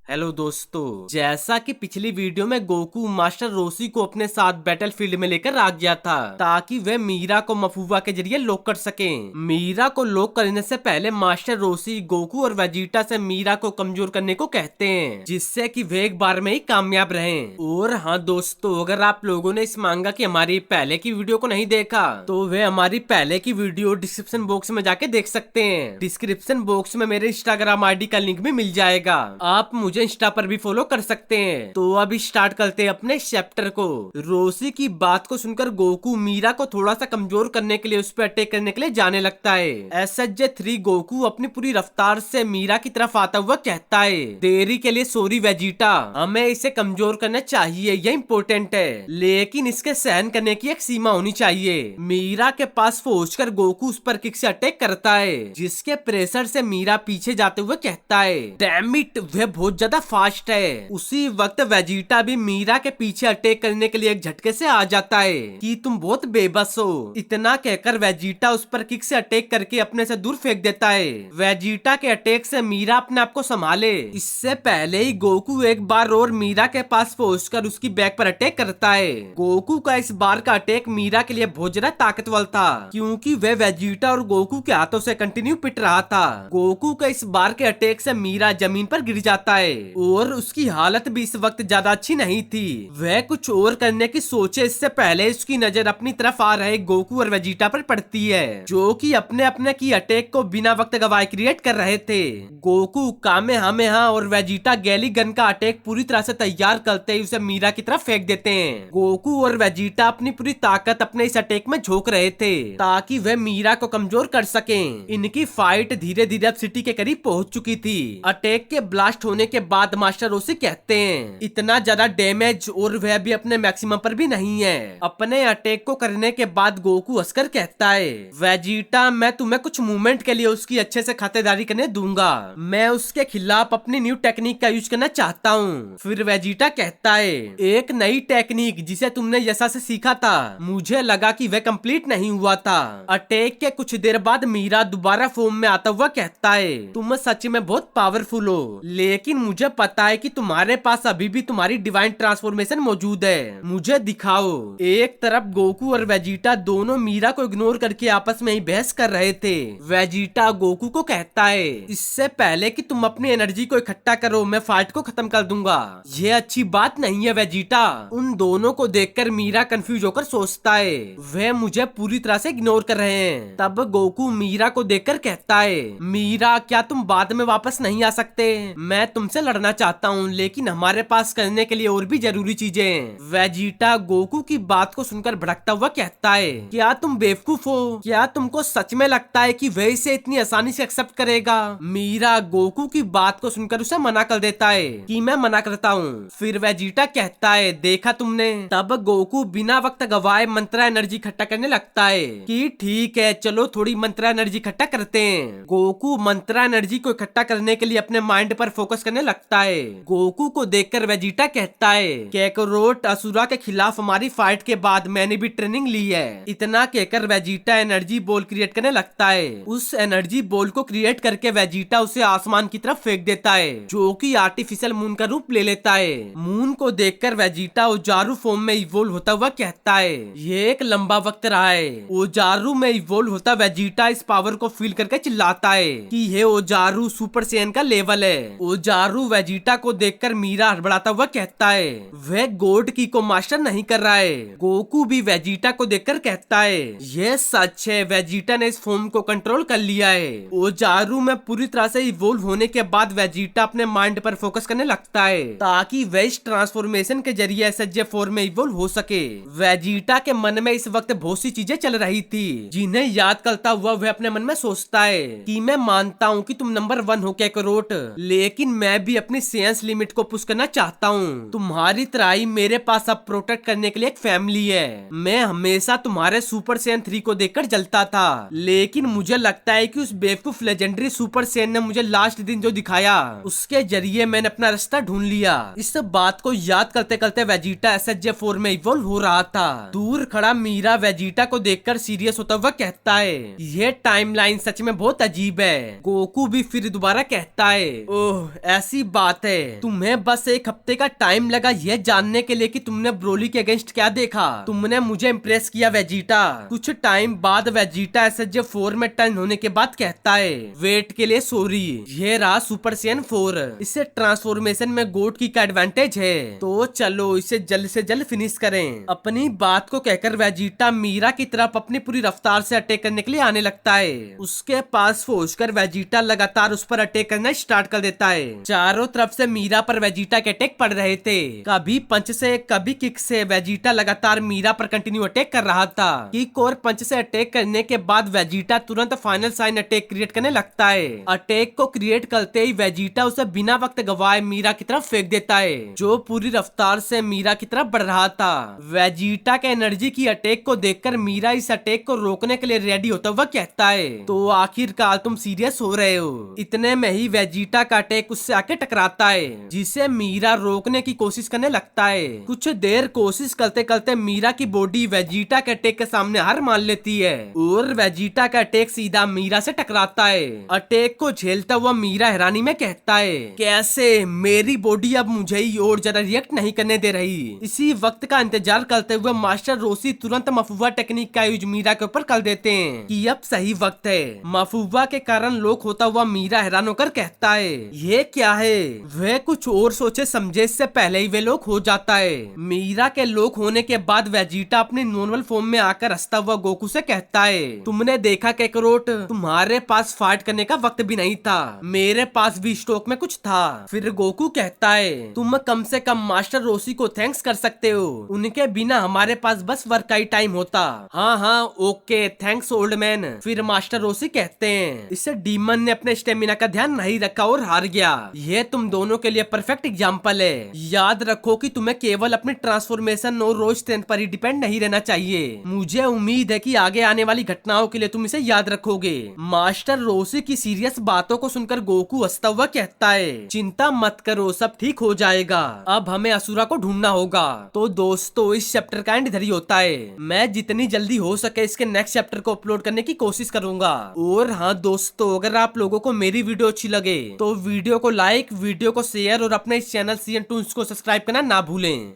Hello दोस्तों, जैसा कि पिछली वीडियो में गोकू मास्टर रोशी को अपने साथ बैटलफील्ड में लेकर आ गया था ताकि वे मीरा को मफुआ के जरिए लॉक कर सकें। मीरा को लॉक करने से पहले मास्टर रोशी गोकू और वेजिटा से मीरा को कमजोर करने को कहते हैं, जिससे कि वे एक बार में ही कामयाब रहें। और हाँ दोस्तों, अगर आप लोगों ने इस मांगा की हमारी पहले की वीडियो को नहीं देखा तो वे हमारी पहले की वीडियो डिस्क्रिप्शन बॉक्स में जाके देख सकते हैं। डिस्क्रिप्शन बॉक्स में मेरे इंस्टाग्राम आईडी का लिंक भी मिल जाएगा, आप मुझे इंस्टा पर भी फॉलो कर सकते हैं। तो अभी स्टार्ट करते हैं अपने चैप्टर को। रोशी की बात को सुनकर गोकू मीरा को थोड़ा सा कमजोर करने के लिए उस पर अटैक करने के लिए जाने लगता है। SSJ-3 गोकू अपनी पूरी रफ्तार से मीरा की तरफ आता हुआ कहता है, देरी के लिए सॉरी वेजिटा, हमें इसे कमजोर करना चाहिए, यह इम्पोर्टेंट है, लेकिन इसके सहन करने की एक सीमा होनी चाहिए। मीरा के पास पहुंचकर गोकू उस पर किक से अटैक करता है, जिसके प्रेशर से मीरा पीछे जाते हुए कहता है, डैम इट, वह बहुत ज्यादा फास्ट है। उसी वक्त वेजिटा भी मीरा के पीछे अटैक करने के लिए एक झटके से आ जाता है कि तुम बहुत बेबस हो। इतना कहकर वेजिटा उस पर किक से अटैक करके अपने से दूर फेंक देता है। वेजिटा के अटैक से मीरा अपने आप को संभाले इससे पहले ही गोकू एक बार और मीरा के पास पहुंचकर उसकी बैक पर अटैक करता है। गोकू का इस बार का अटैक मीरा के लिए बहुत ज्यादा ताकतवर था, क्योंकि वह वेजिटा और गोकू के हाथों से कंटिन्यू पिट रहा था। गोकू का इस बार के अटैक से मीरा जमीन पर गिर जाता है और उसकी हालत भी इस वक्त ज्यादा अच्छी नहीं थी। वह कुछ और करने की सोचे इससे पहले उसकी नजर अपनी तरफ आ रहे गोकू और वेजिटा पर पड़ती है, जो कि अपने अपने की अटैक को बिना वक्त गवाए क्रिएट कर रहे थे। गोकू कामेहामेहा और वेजिटा गैली गन का अटैक पूरी तरह से तैयार करते ही उसे मीरा की तरफ फेंक देते हैं। गोकू और वेजिटा अपनी पूरी ताकत अपने इस अटैक में झोंक रहे थे ताकि वह मीरा को कमजोर कर सकें। इनकी फाइट धीरे धीरे अब सिटी के करीब पहुंच चुकी थी। अटैक के ब्लास्ट होने के बाद मास्टर रोशी कहते हैं, इतना ज्यादा डैमेज और वह भी अपने मैक्सिमम पर भी नहीं है। अपने अटैक को करने के बाद गोकू हंसकर कहता है, वेजिटा, मैं तुम्हें कुछ मूवमेंट के लिए उसकी अच्छे से खातिरदारी करने दूंगा। मैं उसके खिलाफ अपनी न्यू टेक्निक का यूज करना चाहता हूँ। फिर वेजिटा कहता है, एक नई टेक्निक जिसे तुमने यशा से सीखा था, मुझे लगा कि वह कंप्लीट नहीं हुआ था। अटैक के कुछ देर बाद मीरा दोबारा फॉर्म में आता हुआ कहता है, तुम सच में बहुत पावरफुल हो, लेकिन मुझे पता है कि तुम्हारे पास अभी भी तुम्हारी डिवाइन ट्रांसफॉर्मेशन मौजूद है, मुझे दिखाओ। एक तरफ गोकू और वेजिटा दोनों मीरा को इग्नोर करके आपस में ही बहस कर रहे थे। वेजिटा गोकू को कहता है, इससे पहले कि तुम अपनी एनर्जी को इकट्ठा करो, मैं फाइट को खत्म कर दूंगा। ये अच्छी बात नहीं है वेजिटा। उन दोनों को देखकर मीरा कंफ्यूज होकर सोचता है, वे मुझे पूरी तरह से इग्नोर कर रहे हैं। तब गोकू मीरा को देखकर कहता है, मीरा, क्या तुम बाद में वापस नहीं आ सकते? मैं तुमसे लड़ना चाहता हूँ, लेकिन हमारे पास करने के लिए और भी जरूरी चीजें हैं। वेजिटा गोकू की बात को सुनकर भड़कता हुआ कहता है, क्या तुम बेवकूफ हो? क्या तुमको सच में लगता है कि वह इसे इतनी आसानी से एक्सेप्ट करेगा? मीरा गोकू की बात को सुनकर उसे मना कर देता है कि मैं मना करता हूँ। फिर वेजिटा कहता है, देखा तुमने? तब गोकू बिना वक्त गवाए मंत्रा एनर्जी इकट्ठा करने लगता है कि ठीक है, चलो थोड़ी मंत्रा एनर्जी इकट्ठा करते हैं। गोकू मंत्रा एनर्जी को इकट्ठा करने के लिए अपने माइंड पर फोकस करने लगता है। गोकू को देखकर वेजिटा कहता है, कैकरोट, असुरा के खिलाफ हमारी फाइट के बाद मैंने भी ट्रेनिंग ली है। इतना कहकर वेजिटा एनर्जी बॉल क्रिएट करने लगता है। उस एनर्जी बॉल को क्रिएट करके वेजिटा उसे आसमान की तरफ फेंक देता है, जो कि आर्टिफिशियल मून का रूप ले लेता है। मून को देखकर वेजिटा ओजारू फॉर्म में इवोल्व होता हुआ कहता है, ये एक लंबा वक्त रहा है। ओजारू में इवोल्व होता वेजिटा इस पावर को फील करके चिल्लाता है कि ये ओजारू सुपर सैयन का लेवल है। ओजारू वेजिटा को देखकर मीरा हड़बड़ाता हुआ कहता है, वह गॉड की को मास्टर नहीं कर रहा है। गोकू भी वेजिटा को देखकर कहता है, यह सच है, वेजिटा ने इस फॉर्म को कंट्रोल कर लिया है। ओजारू में पूरी तरह से इवोल्व होने के बाद वेजिटा अपने माइंड पर फोकस करने लगता है ताकि वह इस ट्रांसफॉर्मेशन के जरिए SSJ-4 में इवोल्व हो सके। वेजिटा के मन में इस वक्त बहुत सी चीजें चल रही थी, जिन्हें याद करता हुआ वह अपने मन में सोचता है कि मैं मानता हूँ कि तुम नंबर 1 हो कैकरोट, लेकिन मैं भी अपनी सेंस लिमिट को पुश करना चाहता हूँ। तुम्हारी तरह ही मेरे पास अब प्रोटेक्ट करने के लिए एक फैमिली है। मैं हमेशा तुम्हारे सुपर सैयन 3 को देखकर जलता था, लेकिन मुझे लगता है कि उस बेवकूफ लेजेंडरी सुपर सैयन ने मुझे लास्ट दिन जो दिखाया, उसके जरिए मैंने अपना रास्ता ढूंढ लिया। इस बात को याद करते करते वेजिटा SSJ-4 में इवॉल्व हो रहा था। दूर खड़ा मीरा वेजिटा को देखकर सीरियस होता हुआ कहता है, ये टाइमलाइन सच में बहुत अजीब है। गोकू भी फिर दोबारा कहता है, ओह, ऐसी सी बात है, तुम्हें बस एक हफ्ते का टाइम लगा यह जानने के लिए कि तुमने ब्रोली के अगेंस्ट क्या देखा। तुमने मुझे इम्प्रेस किया वेजिटा। कुछ टाइम बाद वेजिटा एसएसजे 4 में टर्न होने के बाद कहता है, वेट के लिए सॉरी, ये रहा सुपर सैयन 4। इससे ट्रांसफॉर्मेशन में गोट की क्या एडवांटेज है, तो चलो इसे जल्द से जल्द फिनिश करें। अपनी बात को कहकर वेजिटा मीरा की तरफ अपनी पूरी रफ्तार से अटैक करने के लिए आने लगता है। उसके पास पहुंचकर वेजिटा लगातार उस पर अटैक करना स्टार्ट कर देता है। चारों तरफ से मीरा पर वेजिटा के अटैक पड़ रहे थे, कभी पंच से कभी किक से वेजिटा लगातार मीरा पर कंटिन्यू अटैक कर रहा था। किक और पंच से अटैक करने के बाद वेजिटा तुरंत फाइनल साइन अटैक क्रिएट करने लगता है। अटैक को क्रिएट करते ही वेजिटा उसे बिना वक्त गवाए मीरा की तरफ फेंक देता है, जो पूरी रफ्तार से मीरा की तरफ बढ़ रहा था। वेजिटा के एनर्जी की अटैक को देखकर मीरा इस अटैक को रोकने के लिए रेडी होता हुआ कहता है, तो आखिरकार तुम सीरियस हो रहे हो। इतने में ही वेजिटा का अटैक उससे आके टकराता है, जिसे मीरा रोकने की कोशिश करने लगता है। कुछ देर कोशिश करते करते मीरा की बॉडी वेजिटा के अटैक के सामने हार मान लेती है और वेजिटा का अटैक सीधा मीरा से टकराता है। अटैक को झेलता हुआ मीरा हैरानी में कहता है, कैसे मेरी बॉडी अब मुझे ही और ज्यादा रिएक्ट नहीं करने दे रही। इसी वक्त का इंतजार करते हुए मास्टर रोसी तुरंत मफुआ टेक्निक का यूज मीरा के ऊपर कर देते हैं कि अब सही वक्त है। मफुआ के कारण लॉक होता हुआ मीरा हैरान होकर कहता है, ये क्या है। वह कुछ और सोचे समझे से पहले ही वे लॉक हो जाता है। मीरा के लॉक होने के बाद वेजिटा अपनी नॉर्मल फॉर्म में आकर हंसता हुआ गोकू से कहता है, तुमने देखा कैकरोट, तुम्हारे पास फाइट करने का वक्त भी नहीं था, मेरे पास भी स्टॉक में कुछ था। फिर गोकू कहता है, तुम कम से कम मास्टर रोसी को थैंक्स कर सकते हो, उनके बिना हमारे पास बस वर्क का ही टाइम होता। हाँ हाँ ओके थैंक्स ओल्ड मैन। फिर मास्टर रोसी कहते हैं, इससे डीमन ने अपने स्टेमिना का ध्यान नहीं रखा और हार गया। यह तुम दोनों के लिए परफेक्ट एग्जाम्पल है। याद रखो कि तुम्हें केवल अपनी ट्रांसफॉर्मेशन और रोज स्ट्रेंथ पर ही डिपेंड नहीं रहना चाहिए। मुझे उम्मीद है कि आगे आने वाली घटनाओं के लिए तुम इसे याद रखोगे। मास्टर रोसी की सीरियस बातों को सुनकर गोकू हंसता हुआ कहता है, चिंता मत करो सब ठीक हो जाएगा, अब हमें असुरा को ढूंढना होगा। तो दोस्तों इस चैप्टर का एंड इधर ही होता है। मैं जितनी जल्दी हो सके इसके नेक्स्ट चैप्टर को अपलोड करने की कोशिश करूंगा। और हाँ दोस्तों, अगर आप लोगों को मेरी वीडियो अच्छी लगे तो वीडियो को लाइक, वीडियो को शेयर और अपने इस चैनल CN Toons को सब्सक्राइब करना ना भूलें।